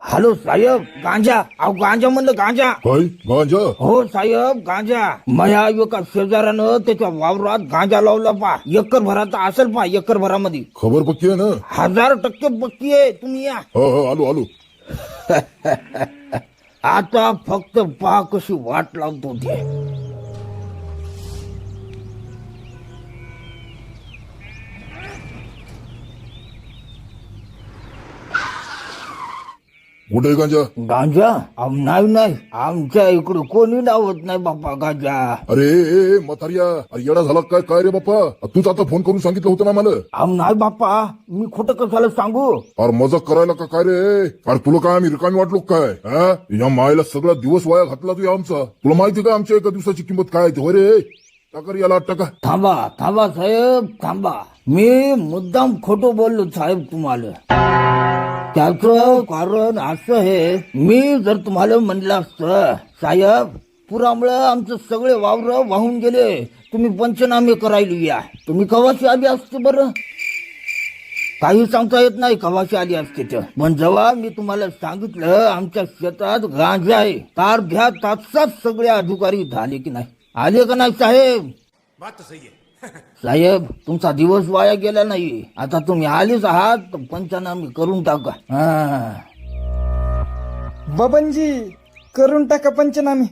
Hello साहेब, गांजा. अहो गांजा म्हणलं, गांजा. काय गांजा? हो साहेब, गांजा. माझ्या एका शेजाऱ्यानं त्याच्या वावरात गांजा लावला पा. एकर भराचा असेल पा, एकर भरामध्ये. खबर पक्की आहे ना? 1000% पक्की आहे. तुम्ही या. हो आलो आलो. आता फक्त पहा कशी वाट लावतो ते. कुठे आहे गांजा? गांजा? नाही, आमच्या इकडे कोणी लावत नाही बाप्पा गांजा. अरे ए म्हातारिया, अरे येडा झाला काय? काय रे बाप्पा, तूच आता फोन करून सांगितलं होतं ना मला. नाही बाप्पा, मी खोटं कशाला सांगू. अरे मजाक करायला का काय रे? अरे तुला काय आम्ही रिकामी वाटलो काय? हा, या मायला सगळा दिवस वाया घातला तू आमचा. तुला माहिती का आमच्या एका दिवसाची किंमत काय आहे? रे टाका याला 8 टका. थांबा साहेब, थांबा. मी मुद्दाम खोटं बोललो साहेब तुम्हाला. त्याचं कारण असं आहे, मी जर तुम्हाला म्हणलं असतं साहेब पुरामुळे आमचं सगळे वावर वाहून गेले, तुम्ही पंचनामे करायला या, तुम्ही कवाशी आली असते बरं? काही सांगता येत नाही कवाशी आली असते तर. पण जेव्हा मी तुम्हाला सांगितलं आमच्या शेतात गांजा आहे, तर घ्या तासात सगळे अधिकारी झाले की नाही? आले का नाही साहेब? साहेब तुमचा दिवस वाया गेला नाही. आता तुम्ही आलेच आहात तर पंचनामे करून टाका. बबनजी करून टाका पंचनामे.